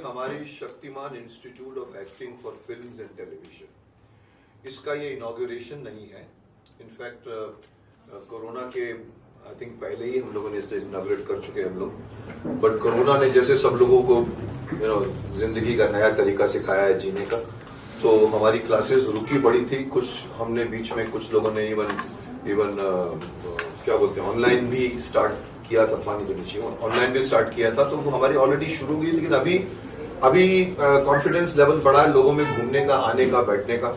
हमारी Shaktimaan institute of acting for films and television, इसका ये इनॉग्रेशन नहीं है। इनफैक्ट कोरोना के आई थिंक पहले ही हम लोगों ने इसे इनॉग्रेट कर चुके हैं हम लोग, बट कोरोना ने जैसे सब लोगों को जिंदगी का नया तरीका सिखाया है जीने का, तो हमारी क्लासेस रुकी पड़ी थी। कुछ हमने बीच में कुछ लोगों ने इवन क्या बोलते हैं ऑनलाइन भी स्टार्ट किया था, पानी तो नीचे ऑनलाइन भी स्टार्ट किया था, तो वो हमारी ऑलरेडी शुरू हुई। लेकिन अभी कॉन्फिडेंस लेवल बढ़ा है लोगों में घूमने का, आने का, बैठने का।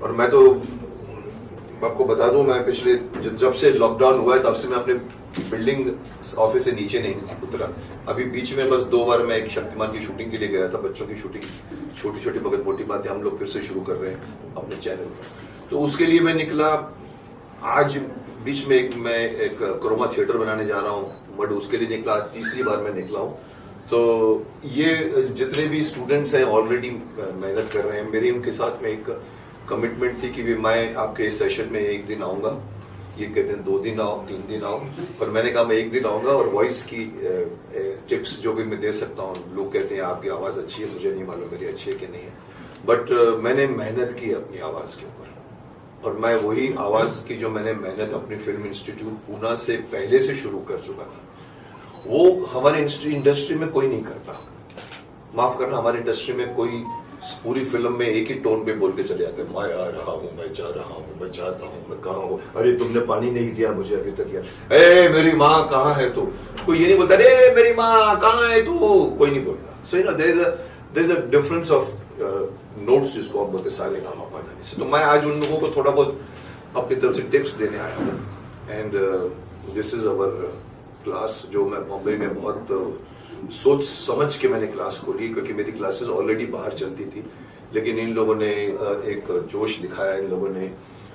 और मैं तो आपको बता दूं, मैं पिछले जब से लॉकडाउन हुआ है तब से मैं अपने बिल्डिंग ऑफिस से नीचे नहीं उतरा। अभी बीच में बस 2 बार मैं एक शक्तिमान की शूटिंग के लिए गया था, बच्चों की शूटिंग, छोटी छोटी मगर मोटी बातें हम लोग फिर से शुरू कर रहे हैं अपने चैनल पर, तो उसके लिए मैं निकला। आज बीच में मैं एक क्रोमा थिएटर बनाने जा रहा हूँ, बट उसके लिए निकला, तीसरी बार मैं निकला हूँ। तो ये जितने भी स्टूडेंट्स हैं ऑलरेडी मेहनत कर रहे हैं। मेरी उनके साथ में एक कमिटमेंट थी कि मैं आपके सेशन में एक दिन आऊंगा। ये कहते हैं 2 दिन आओ, 3 दिन आओ, पर मैंने कहा मैं एक दिन आऊंगा और वॉइस की टिप्स जो भी मैं दे सकता हूँ। लोग कहते हैं आपकी आवाज अच्छी है, मुझे नहीं मालूम मेरी अच्छी है कि नहीं है, बट मैंने मेहनत की अपनी आवाज के ऊपर, और मैं वही आवाज की जो मैंने मेहनत अपनी फिल्म इंस्टीट्यूट पूना से पहले से शुरू कर चुका था, वो हमारे इंडस्ट्री में कोई नहीं करता। माफ करना, हमारी इंडस्ट्री में कोई पूरी फिल्म में एक ही टोन पे बोल के चले जाते हैं, मैं आ रहा हूँ, मैं जा रहा हूँ, मैं चाहता हूँ, मैं कहाँ हूँ, अरे तुमने पानी नहीं दिया मुझे अभी तक यार, ए मेरी माँ कहाँ है तू। कोई ये नहीं बोलता अरे मेरी माँ कहाँ है तू, कोई नहीं बोलता। So you know there is a difference of notes, जिसको आप बोलते सारे नामा पाने से। तो मैं आज उन लोगों को थोड़ा बहुत अपनी तरफ से टिप्स देने आया हूँ। And this is our class, जो मैं बॉम्बे में बहुत सोच समझ के मैंने क्लास खोली, क्योंकि मेरी क्लासेस ऑलरेडी बाहर चलती थी, लेकिन इन लोगों ने एक जोश दिखाया, इन लोगों ने,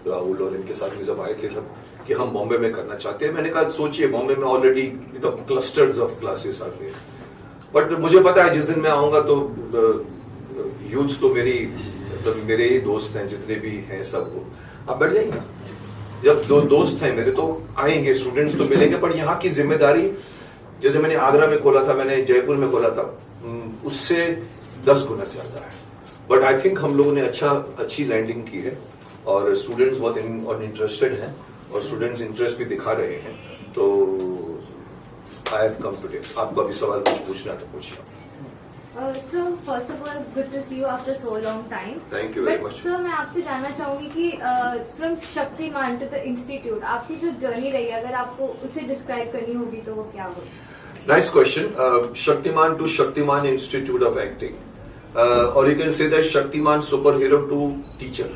राहुल और इनके साथ में जब आए थे सब, कि हम बॉम्बे में करना चाहते हैं। मैंने कहा सोचिए, बॉम्बे में ऑलरेडी क्लस्टर्स ऑफ क्लासेस आते हैं, बट मुझे पता है जिस दिन मैं आऊंगा तो यूथ तो मेरे ही दोस्त हैं, जितने भी हैं सब आप बैठ जाएंगे। जब 2 दोस्त हैं मेरे तो आएंगे, स्टूडेंट्स तो मिलेंगे, पर यहाँ की जिम्मेदारी, जैसे मैंने आगरा में खोला था, मैंने जयपुर में खोला था, उससे 10 गुना ज्यादा है। बट आई थिंक हम लोगों ने अच्छी लैंडिंग की है, और स्टूडेंट्स बहुत इंटरेस्टेड हैं, और स्टूडेंट्स इंटरेस्ट भी दिखा रहे हैं। तो आई हैव कम टुडे। आपको अभी सवाल कुछ पूछना तो पूछिए। Sir first of all good to see you after so long time. Thank you very much. Sir मैं आपसे जानना चाहूंगी कि from Shaktimaan to the institute आपकी जो जर्नी रही, अगर आपको उसे डिस्क्राइब करनी होगी तो वो क्या होगी? Nice question. Shaktimaan to Shaktimaan institute of acting, और you can say that Shaktimaan super hero to teacher,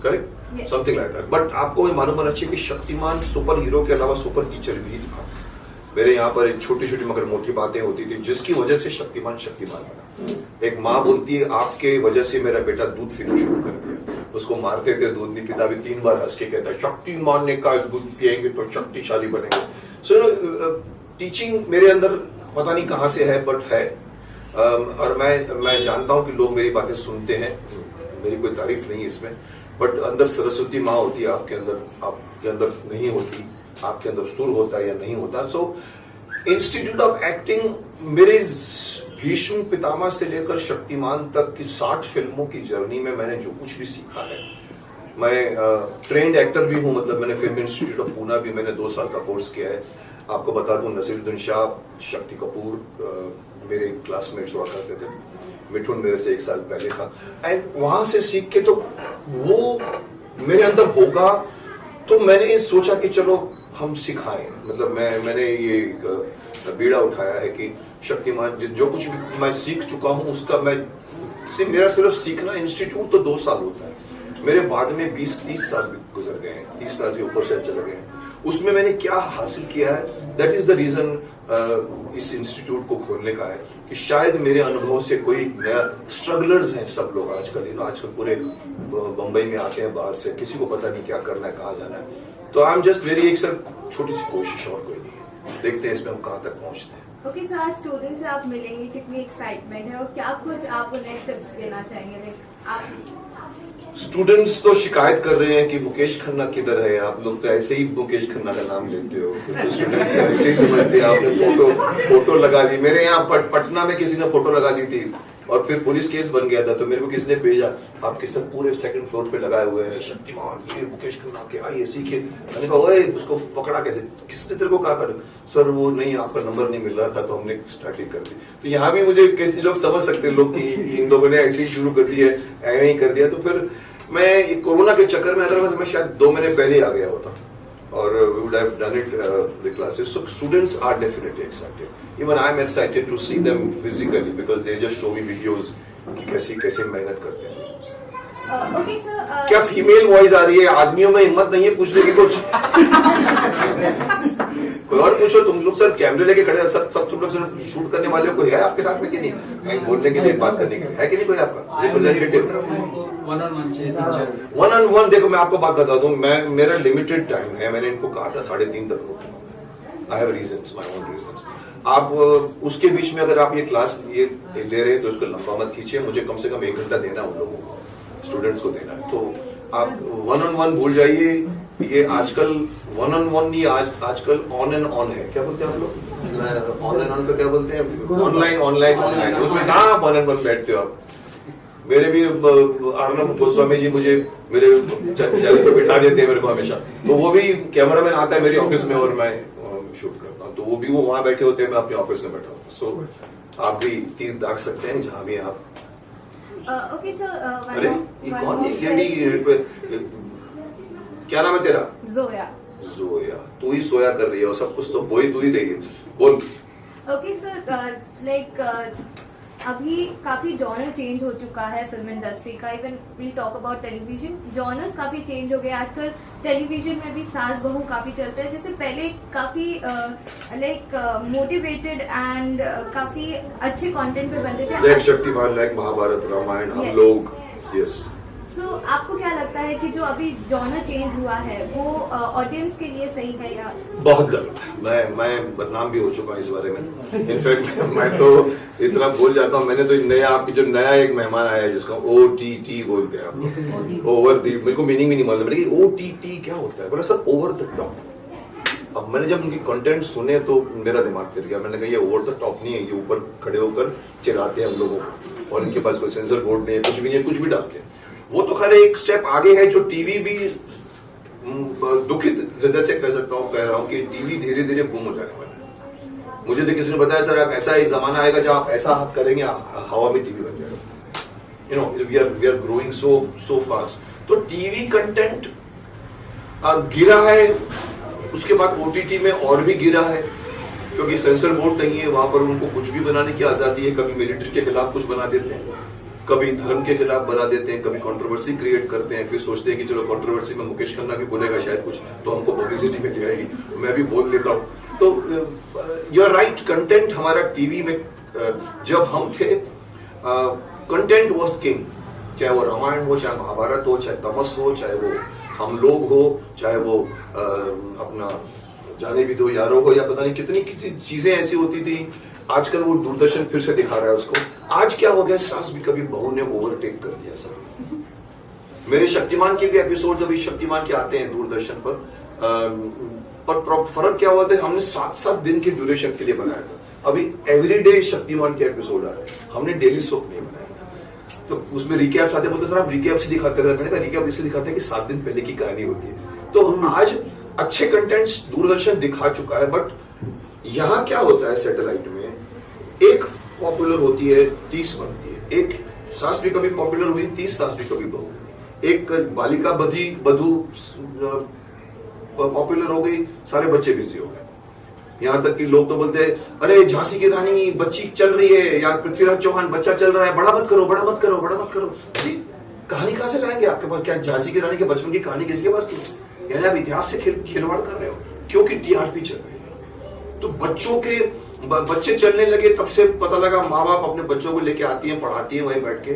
correct, something like that. But आपको मालूम होना चाहिए कि शक्तिमान सुपर हीरो के अलावा सुपर टीचर भी था। मेरे यहाँ पर एक छोटी छोटी मगर मोटी बातें होती थी, जिसकी वजह से शक्तिमान बना। एक माँ बोलती है आपके वजह से मेरा बेटा दूध पीना शुरू कर दिया, उसको मारते थे, दूध नहीं पीता, भी 3 बार हंस के कहता है शक्तिमान ने कहा दूध पिएंगे तो शक्तिशाली बनेंगे। सो टीचिंग मेरे अंदर पता नहीं कहाँ से है, बट है। और मैं जानता हूँ कि लोग मेरी बातें सुनते हैं, मेरी कोई तारीफ नहीं इसमें, बट अंदर सरस्वती माँ होती है आपके अंदर नहीं होती, आपके अंदर सुर होता है या नहीं होता। सो इंस्टीट्यूट ऑफ एक्टिंग मेरे भीष्म पितामह से लेकर शक्तिमान तक की 60 फिल्मों की जर्नी में मैंने जो कुछ भी सीखा है, मैं ट्रेंड एक्टर भी हूँ, मतलब मैंने फिल्म इंस्टीट्यूट ऑफ पूना भी मैंने 2 साल का कोर्स किया है। आपको बता दूं, नसीरुद्दीन शाह, शक्ति कपूर मेरे क्लासमेट्स हुआ करते थे, मिठुन मेरे से 1 साल पहले था, एंड वहां से सीख के तो वो मेरे अंदर होगा, तो मैंने सोचा कि चलो हम सिखाएं। मतलब मैंने ये बीड़ा उठाया है कि शक्तिमान जो कुछ भी मैं सीख चुका हूं उसका मेरा सिर्फ सीखना, इंस्टीट्यूट तो 2 साल होता है, मेरे बाद में 20-30 साल भी गुजर गए हैं, 30 साल के ऊपर शायद चले गए हैं। उसमें मैंने क्या हासिल किया है, दैट इज द रीजन इस इंस्टीट्यूट को खोलने का है, कि शायद मेरे अनुभव से कोई नया, स्ट्रगलर्स हैं सब लोग आजकल पूरे बंबई में आते हैं बाहर से, किसी को पता नहीं क्या करना है, कहाँ जाना है। तो आई एम जस्ट वेरी, एक सर छोटी सी कोशिश, और कोई नहीं है, देखते हैं इसमें हम कहाँ तक पहुँचते हैं। ओके सर, आज स्टूडेंट से आप मिलेंगे, कितनी एक्साइटमेंट है, और क्या कुछ आप उन्हें टिप्स देना चाहेंगे? स्टूडेंट्स तो शिकायत कर रहे हैं कि मुकेश खन्ना किधर है, आप लोग तो ऐसे ही मुकेश खन्ना का नाम लेते हो, तो स्टूडेंट्स ऐसे ही समझते हैं, आपने फोटो लगा दी। मेरे यहाँ पटना में किसी ने फोटो लगा दी थी और फिर पुलिस केस बन गया था तो मेरे को किसने भेजा, आपके सर पूरे सेकंड फ्लोर पे लगाए हुए हैं शक्तिमान, ये मुकेश खन्ना के आइए सीखिए। मैंने कहा ओए उसको पकड़ा कैसे, किसने तेरे को कहा कर, सर वो नहीं आपका नंबर नहीं मिल रहा था तो हमने स्टार्टिंग कर दी। तो यहाँ भी मुझे कैसे लोग समझ सकते हैं लोग कि इन लोगों ने ऐसे ही शुरू कर दिया, ऐसे ही कर दिया। तो फिर मैं कोरोना के चक्कर में अदरवाइज मैं शायद 2 महीने पहले आ गया होता और we would have done it the classes. So students are definitely excited. Even I am excited to see them physically because they just show me videos कि कैसे मेहनत करते हैं। ओके सर, क्या फीमेल वॉइस आ रही है? आदमियों में हिम्मत नहीं है पूछने की कुछ। कोई और पूछो, तुम लोग सर कैमरे लेके खड़े सब तुम लोग सर शूट करने वाले हो, कोई है आपके साथ में कि नहीं? बोलने के लिए, बात करने के लिए है कि नहीं कोई आपका रिप्रेजेंटेटिव? वन ऑन वन देखो मैं आपको बात बता दूं, मेरा लिमिटेड टाइम है, मैंने इनको कहा था 3:30 तक रुकूंगा। I have reasons, my own reasons. आप उसके बीच में अगर आप ये क्लास ये ले रहे हैं तो इसको लंबा मत खींचिए, मुझे कम से कम 1 घंटा देना उन लोगों को, स्टूडेंट्स को देना है। तो आप वन ऑन वन भूल जाइए, ये आजकल वन ऑन वन नहीं, आजकल ऑन एंड ऑन है। क्या बोलते हैं आप लोग? ऑन एंड ऑन का क्या बोलते हैं? ऑनलाइन। उसमें कहाँ आप वन एंड वन बैठते हो आप? मेरे भी अर्नब गोस्वामी जी मुझे मेरे चैनल पर बिठा देते हैं मेरे को हमेशा, तो वो भी कैमरामैन आता है मेरी ऑफिस में और मैं शूट करता हूँ, तो वो भी वो वहां बैठे होते हैं, मैं अपने ऑफिस में बैठा हूँ। सो आप भी तीर दाग सकते हैं जहां भी आप। ओके सर, अरे ये कौन है? क्या नाम है तेरा? जोया। जोया, तू ही सोया कर रही है और सब कुछ तो बोई तू ही रही है, बोल। ओके सर, लाइक अभी काफी जॉनर चेंज हो चुका है फिल्म इंडस्ट्री का। Even will talk about television, genres काफी चेंज हो गए। आजकल टेलीविजन में भी सास बहू काफी चलता है, जैसे पहले काफी लाइक मोटिवेटेड एंड काफी अच्छे कंटेंट पे बनते थे। लाइक शक्तिमान, लाइक महाभारत, रामायण, हम लोग। यस। सो आपको क्या लगता है कि जो अभी जॉनर चेंज हुआ है वो ऑडियंस के लिए सही है या? बहुत गलत है। मैं बदनाम भी हो चुका हूँ इस बारे में। इनफैक्ट मैं तो इतना बोल जाता हूँ, मैंने तो नया आपकी जो नया एक मेहमान आया है जिसका OTT बोलते हैं आप लोग, ओवर दी, मेरे को मीनिंग भी नहीं मालूम है कि OTT क्या होता है। बोला सर ओवर द टॉप। अब मैंने जब उनकी कंटेंट सुने तो मेरा दिमाग फिर गया, मैंने कहा ये ओवर द टॉप नहीं है, ये ऊपर खड़े होकर चिढ़ाते हैं हम लोगों को और इनके पास कोई सेंसर बोर्ड नहीं है, कुछ भी नहीं है, कुछ भी डालते हैं। वो तो खैर एक स्टेप आगे है, जो टीवी भी दुखित हृदय से कह रहा हूं कि टीवी धीरे धीरे गुम हो जाने वाला है। मुझे तो किसी ने बताया सर आप ऐसा ही जमाना आएगा जब आप ऐसा करेंगे हवा में टीवी बन जाएगा। You know we are growing so fast. तो टीवी कंटेंट गिरा है, उसके बाद OTT में और भी गिरा है क्योंकि सेंसर बोर्ड नहीं है, वहां पर उनको कुछ भी बनाने की आजादी है। कभी मिलिट्री के खिलाफ कुछ बना देते हैं, कभी धर्म के खिलाफ बना देते हैं, कभी कंट्रोवर्सी क्रिएट करते हैं, फिर सोचते हैं कि चलो कंट्रोवर्सी में मुकेश खन्ना भी बोलेगा शायद कुछ तो हमको पब्लिसिटी मिल जाएगी, मैं भी बोल देता हूँ। तो यू आर राइट, कंटेंट हमारा टीवी में जब हम थे कंटेंट वाज किंग, चाहे वो रामायण हो, चाहे महाभारत हो, चाहे तमस हो, चाहे वो हम लोग हो, चाहे वो अपना जाने भी दो यारों हो, या पता नहीं कितनी चीजें ऐसी होती थी। आजकल वो दूरदर्शन फिर से दिखा रहा है उसको। आज क्या हो गया, सास भी कभी बहू ने ओवरटेक कर दिया सब। मेरे शक्तिमान के भी एपिसोड्स अभी शक्तिमान के आते हैं दूरदर्शन पर, और फर्क क्या हुआ था, हमने 7-7 दिन के ड्यूरेशन के लिए बनाया था। अभी एवरीडे शक्तिमान के एपिसोड आ रहे हैं, हमने डेली सोप नहीं बनाया था। तो उसमें रिकैप्स आते, बोलते सर आप रिकैप से दिखाते रहते। मैंने कहा रिकैप इससे दिखाते हैं कि 7 दिन पहले की कहानी होती है। तो आज अच्छे कंटेंट्स दूरदर्शन दिखा चुका है, बट यहां क्या होता है सैटेलाइट में, एक पॉपुलर होती है 30 बनती है, एक सास भी कभी पॉपुलर हुई 30 सास भी कभी बहू, एक बालिका बधू पॉपुलर हो गई, सारे बच्चे बिजी हो गए। यहां तक कि लोग तो बोलते हैं अरे झांसी की रानी बच्ची चल रही है, या पृथ्वीराज चौहान बच्चा चल रहा है, बड़ा मत करो, बड़ा मत करो, बड़ा मत करो। कहानी कहां से लाएंगे आपके पास? क्या झांसी की रानी के बचपन की कहानी किसके पास थी? यानी आप इतिहास से खिलवाड़ कर रहे हो, क्योंकि TRP चल रही है। तो बच्चे चलने लगे, तब से पता लगा माँ बाप अपने बच्चों को लेके आती हैं, पढ़ाती हैं वहीं बैठ के।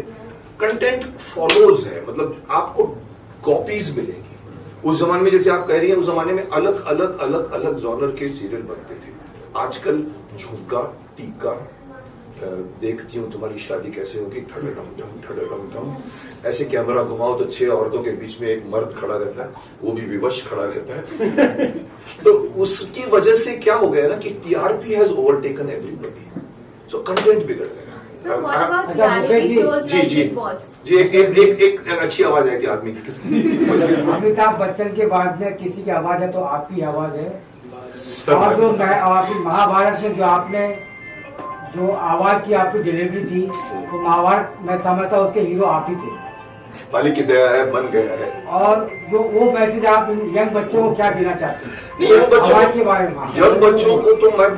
कंटेंट फॉलोज है, मतलब आपको कॉपीज मिलेगी। उस जमाने में जैसे आप कह रही हैं, उस जमाने में अलग अलग जॉनर के सीरियल बनते थे। आजकल झुमका, टीका, देखती हूँ तुम्हारी शादी कैसे होगी, ठडम ऐसे कैमरा घुमाओ तो 6 औरतों के बीच में एक मर्द खड़ा रहता है, वो भी विवश खड़ा रहता है। तो उसकी वजह से क्या हो गया ना कि TRP has overtaken everybody, so content बिगड़ गया। what about अच्छा, reality मुकेश जी, shows जी like जी Big Boss? जी एक अच्छी आवाज आई थी आदमी की किसकी अमिताभ बच्चन के बाद में किसी की आवाज है तो आपकी आवाज है। सर, और जो आपकी महाभारत से जो आपने जो आवाज की आपकी डिलीवरी थी वो महाभारत मैं समझता हूँ उसके हीरो आप ही थे। मालिक की दया है, बन गया है। और जो वो मैसेज आप यंग बच्चों को क्या देना चाहते हैं नहीं, आवाज के बारे में? यंग बच्चों को तो मैं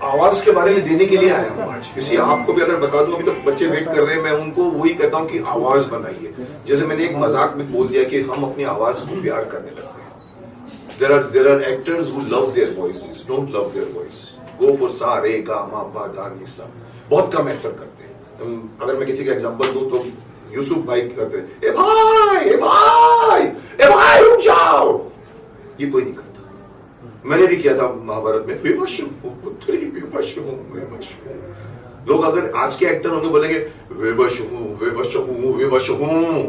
आवाज के बारे में देने के लिए आया हूँ आज। किसी आपको भी अगर बता दूं, अभी तो बच्चे वेट कर रहे हैं, मैं उनको वही कहता हूँ कि आवाज बनाइए। जैसे मैंने एक मजाक में बोल दिया कि हम अपनी आवाज को प्यार करने लगते हैं। there are actors who love their voices, don't love their voice. Go for सा रे गा मा पा धा नि सा। बहुत कम एक्टर करते हैं। अगर मैं किसी का एग्जांपल दूं तो यूसुफ भाई करते हैं, ए भाई ए भाई ए भाई रुक जाओ, ये कोई नहीं करता। मैंने भी किया था महाभारत में, विवश हूं पुत्री, विवश हूं, विवश हूं। लोग अगर आज के एक्टर होंगे बोलेंगे विवश हूं, विवश हूं, विवश हूं,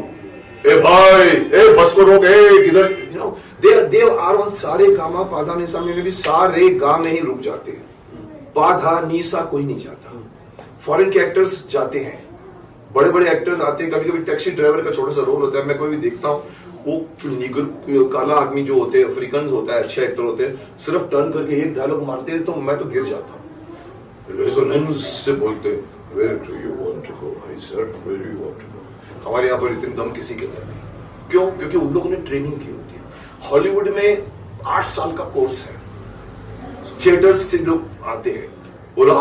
ए भाई ए बस को रोक, ए किधर, you know they are on सारे गामा पाधा निसा में भी सारे गा में ही रुक जाते हैं। पाधा निसा कोई नहीं जाता। फॉरेन के एक्टर्स जाते हैं, बड़े बड़े एक्टर्स आते हैं, कभी कभी टैक्सी ड्राइवर का छोटा सा रोल होता है, मैं कोई भी देखता हूँ, वो निगर काला आदमी जो होते हैं, अफ्रीकन होता है, अच्छे एक्टर होते हैं, सिर्फ टर्न करके एक डायलॉग मारते हैं तो मैं तो गिर जाता हूँ। रेजोनेंस से बोलते हैं, where do you want to go, I said where you want to go. हमारे यहाँ पर इतनी दम किसी के अंदर नहीं। क्यों? क्योंकि उन लोगों ने ट्रेनिंग की होती है। हॉलीवुड में 8 साल का कोर्स है, थिएटर्स से लोग आते हैं, बोला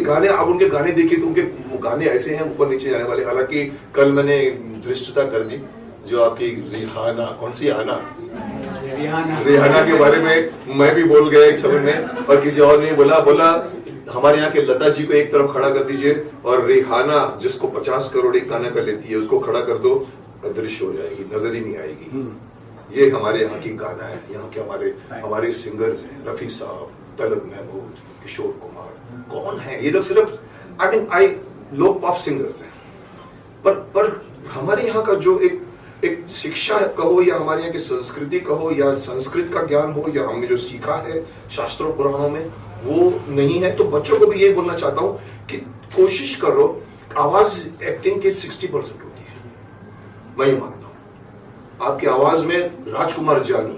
गाने, आप उनके गाने देखिए तो उनके गाने ऐसे हैं ऊपर नीचे जाने वाले। हालांकि कल मैंने धृष्टता कर दी, जो आपकी रिहाना, कौन सी आना, रिहाना के बारे में मैं भी बोल गया एक समय में, और किसी और ने बोला हमारे यहाँ के लता जी को एक तरफ खड़ा कर दीजिए और रिहाना जिसको 50 करोड़ एक गाना कर लेती है उसको खड़ा कर दो, अदृश्य हो जाएगी, नजर ही नहीं आएगी। ये हमारे यहाँ की गाना है, यहाँ के हमारे सिंगर्स हैं, रफी साहब, तलब महमूद, किशोर कुमार, कौन है ये लोग? सिर्फ लोग पॉप सिंगर्स हैं। पर हमारे यहाँ का जो एक शिक्षा कहो या हमारे यहाँ की संस्कृति कहो या संस्कृत का ज्ञान हो या हमने जो सीखा है शास्त्रों पुराणों में, वो नहीं है। तो बच्चों को भी ये बोलना चाहता हूँ कि कोशिश करो, आवाज एक्टिंग की 60% होती है, मैं ये मानता हूँ। आपकी आवाज में राजकुमार जानी,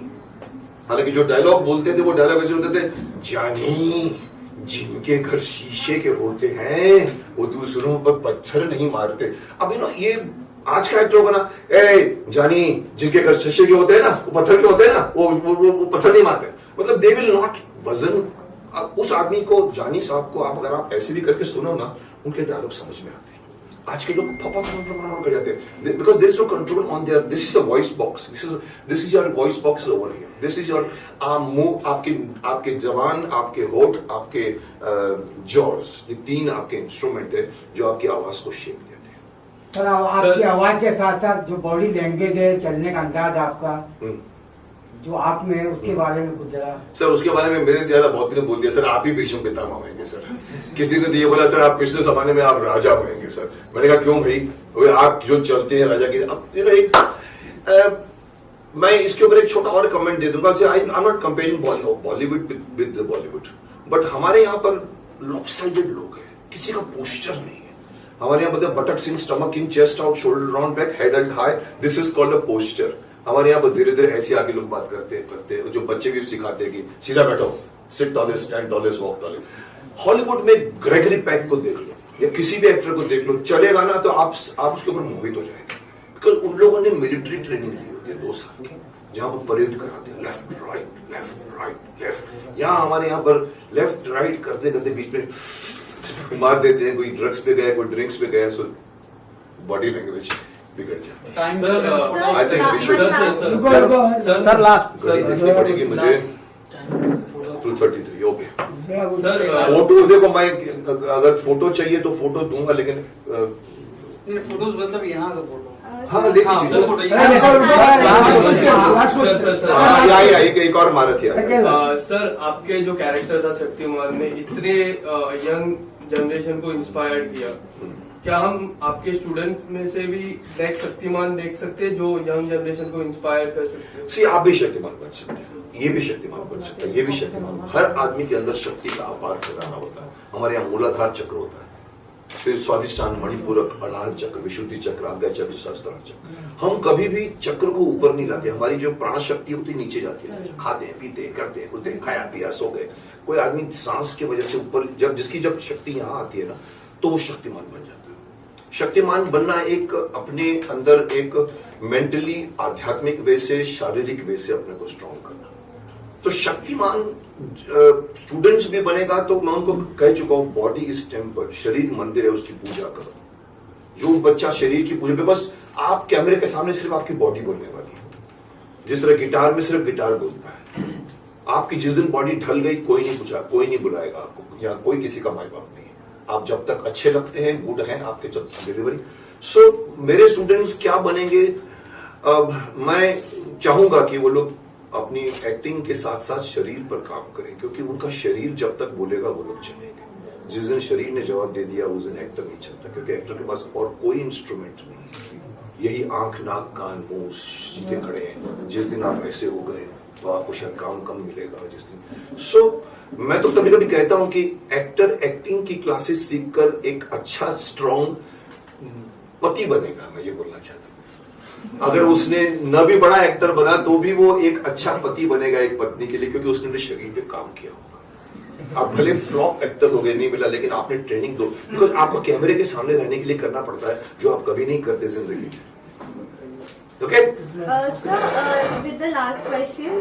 हालांकि जो डायलॉग बोलते थे वो डायलॉग ऐसे होते थे, जानी जिनके घर शीशे के होते हैं वो दूसरों पर पत्थर नहीं मारते। अब ये आज का एक्टर होगा ना, ए जानी जिनके घर शीशे के होते हैं ना वो पत्थर के होते हैं ना, वो पत्थर नहीं मारते। मतलब दे विल नॉट वजन। उस आदमी को, जानी साहब को आप अगर आप ऐसे भी करके सुनो ना, उनके डायलॉग समझ में आते हैं। आज के लोग कर जाते हैं because there is no control on there, this is a voice box, this is your voice box over here, this is your मुंह, आपके जबान, आपके होठ, आपके जॉर्स, ये 3 आपके इंस्ट्रूमेंट है जो आपकी आवाज को शेप देते हैं। सर आपकी आवाज के साथ साथ जो बॉडी लैंग्वेज है, चलने का अंदाज आपका जो आप में है, उसके बारे में कुछ जरा। सर उसके बारे में मेरे से ज्यादा बहुत ने बोल दिया, सर आप ही भीष्म पितामह होंगे सर। किसी ने ये बोला, सर आप पिछले जमाने में आप राजा होंगे सर। मैंने कहा क्यों भाई, आप जो चलते हैं राजा के। अब मैं इसके ऊपर एक छोटा और कमेंट दे दूंगा। I am not comparing Bollywood with Bollywood, but हमारे यहाँ पर लॉपसाइडेड लोग हैं, किसी का पोस्चर नहीं है। हमारे यहाँ मतलब buttocks in, stomach in, chest out, shoulder round, back, head and high, this is called a posture. हमारे यहाँ पर धीरे धीरे ऐसे आके लोग बात करते हैं, जो बच्चे भी सिखाते हैं कि सीधा बैठो, sit tallest, stand tallest, walk tallest. Hollywood में ग्रेगरी पैक को देख लो या किसी भी एक्टर को देख लो, चलेगा ना तो आप उसके ऊपर मोहित हो जाएंगे। बिकॉज उन लोगों ने मिलिट्री ट्रेनिंग ली होती है 2 साल की, जहां पर परेड कराते हैं, left right left right left. यहाँ हमारे यहाँ पर लेफ्ट राइट करते करते बीच में मार देते हैं, कोई ड्रग्स पे गया, कोई ड्रिंक्स पे गया, सो बॉडी लैंग्वेज बिगड़ जाता है। आई थिंक सर लास्ट पड़ेगी मुझे 233। ओके सर, फोटो देखो, मैं अगर फोटो चाहिए तो फोटो दूंगा, लेकिन फोटोज मतलब यहाँ का फोटो। हाँ लेकिन एक और मारत है सर, आपके जो कैरेक्टर था शक्तिमान ने इतने यंग जनरेशन को इंस्पायर किया, क्या हम आपके स्टूडेंट में से भी शक्तिमान देख सकते हैं जो यंग जनरेशन को इंस्पायर कर सकते हैं? सी आप भी शक्तिमान बन सकते हैं, ये भी शक्तिमान बन सकता है, ये भी शक्तिमान। हर आदमी के अंदर शक्ति का अपार खजाना होता है। हमारे यहाँ मूलाधार चक्र होता है, फिर स्वादिष्टान, मणिपूरक, अनाहत चक्र, विशुद्धि चक्र, आज्ञा चक्र, सहस्त्रार चक्र। हम कभी भी चक्र को ऊपर नहीं लाते, हमारी जो प्राण शक्ति होती नीचे जाती है। खाते हैं, पीते हैं, करते हैं, उठते हैं, खाया पिया, सो गए। कोई आदमी सांस की वजह से ऊपर जिसकी जब शक्ति यहाँ आती है ना, तो वो शक्तिमान बन जाता है। शक्तिमान बनना एक अपने अंदर एक मेंटली, आध्यात्मिक वे से, शारीरिक वे से अपने को स्ट्रॉन्ग करना। तो शक्तिमान स्टूडेंट्स भी बनेगा तो मैं उनको कह चुका हूं, बॉडी इज टेम्पल, शरीर मंदिर है, उसकी पूजा करो। जो बच्चा शरीर की पूजा पे, बस आप कैमरे के सामने सिर्फ आपकी बॉडी बोलने वाली है। जिस तरह गिटार में सिर्फ गिटार बोलता है। आपकी जिस दिन बॉडी ढल गई, कोई नहीं पूछा, कोई नहीं बुलाएगा आपको, या कोई किसी का माई बाप नहीं है। आप जब तक अच्छे लगते हैं, गुड हैं, आपके जब डिलीवरी। सो मेरे स्टूडेंट्स क्या बनेंगे, मैं चाहूंगा कि वो लोग अपनी एक्टिंग के साथ साथ शरीर पर काम करें, क्योंकि उनका शरीर जब तक बोलेगा वो लोग चलेंगे। जिस दिन शरीर ने जवाब दे दिया, उस दिन एक्टर नहीं चलता, क्योंकि एक्टर के पास और कोई इंस्ट्रूमेंट नहीं है। यही आंख, नाक, कान, मुंह सीधे खड़े हैं। जिस दिन आप ऐसे हो गए तो आपको शायद काम कम मिलेगा जिस दिन। सो मैं तो कभी कभी कहता हूं कि एक्टर एक्टिंग की क्लासेस सीखकर एक अच्छा स्ट्रॉन्ग पति बनेगा। मैं ये बोलना चाहता हूं, अगर उसने न भी बड़ा एक्टर बना तो भी वो एक अच्छा पति बनेगा एक पत्नी के लिए, क्योंकि उसने अपने शरीर पे काम किया होगा। आप भले फ्लॉप एक्टर हो गए, नहीं मिला, लेकिन आपने ट्रेनिंग दो, बिकॉज आपको कैमरे के सामने रहने के लिए करना पड़ता है जो आप कभी नहीं करते जिंदगी में। Okay sir, with the last question,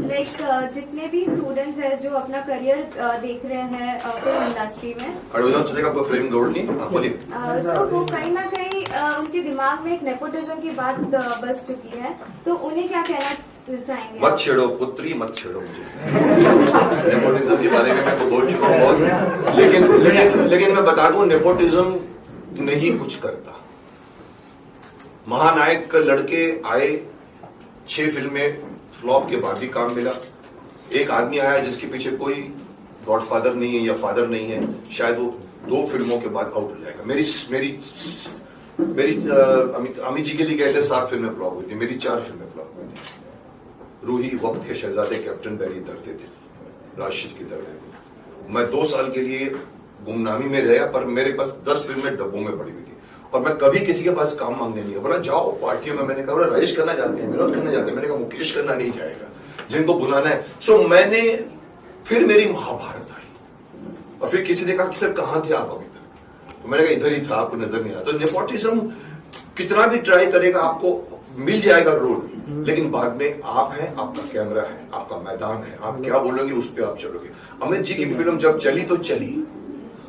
like जितने भी स्टूडेंट्स हैं जो अपना करियर देख रहे हैं फिल्म इंडस्ट्री में, चलेगा, आपको फ्रेम गौड़ नहीं, आप बोलिए। तो वो कहीं ना कहीं उनके दिमाग में एक नेपोटिज्म की बात बस चुकी है, तो उन्हें क्या कहना चाहेंगे? मत छेड़ो पुत्री, मत छेड़ो मुझे। नेपोटिज्म के बारे में मैं तो बोल चुका हूँ बहुत, लेकिन मैं बता दूं, नेपोटिज्म नहीं कुछ करता। महानायक लड़के आए, 6 फिल्में फ्लॉप के बाद भी काम मिला। एक आदमी आया जिसके पीछे कोई गॉडफादर नहीं है या फादर नहीं है, शायद वो 2 फिल्मों के बाद आउट हो जाएगा। मेरी अमित जी के लिए कहते 7 फिल्में फ्लॉप हुई थी, मेरी 4 फिल्में फ्लॉप हुई थी। रूही, वक्त के शहजादे, कैप्टन बैरी, दर्द दिल, राशिद की दर्द दिल। मैं 2 साल के लिए गुमनामी में रहा, पर मेरे पास 10 फिल्में डब्बों में पड़ी हुई थी, और मैं कभी किसी के पास काम मांगने नहीं गया। बोला जाओ पार्टियों में, मैंने कहा बोला राजेश करना चाहते हैं, विनोद करना चाहते हैं, मैंने कहा मुकेश करना नहीं जाएगा, जिनको बुलाना है। सो मैंने फिर मेरी महाभारत आई, और फिर किसी ने कहा कि सर कहां थे आप अभी तक, तो मैंने कहा इधर ही था, आपको नजर नहीं आया। तो नेपोटिज्म कितना भी ट्राई करेगा, आपको मिल जाएगा रोल, लेकिन बाद में आप हैं, आपका कैमरा है, आपका मैदान है, आप क्या बोलोगे उस पर आप चलोगे। अमित जी की फिल्म जब चली तो चली,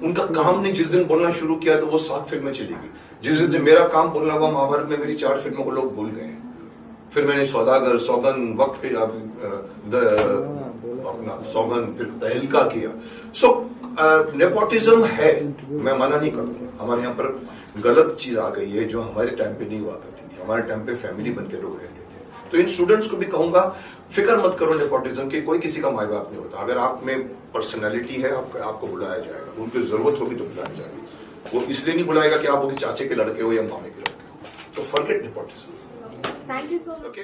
उनका काम ने जिस दिन बोलना शुरू किया तो वो 7 फिल्में चलेगी। जिस दिन मेरा काम बोलना हुआ महाभारत में, मेरी 4 फिल्मों को लोग भूल गए। फिर मैंने सौदागर, सौगन, वक्त पे अपना सौगन, फिर तहलका किया। सो नेपोटिज्म है, मैं मना नहीं करता। हमारे यहाँ पर गलत चीज आ गई है जो हमारे टाइम पे नहीं हुआ करती थी। हमारे टाइम पे फैमिली बन के लोग रहते थे। तो इन स्टूडेंट्स को भी कहूंगा, फिक्र मत करो नेपोटिज्म की, कोई किसी का माई बाप नहीं होता। अगर आप में पर्सनैलिटी है, आपको बुलाया जाएगा, उनकी जरूरत होगी तो बुलाया जाएगा। वो इसलिए नहीं बुलाएगा कि आप उनके चाचे के लड़के हो या मामे के लड़के हो। तो forget nepotism. Thank you so much. Okay.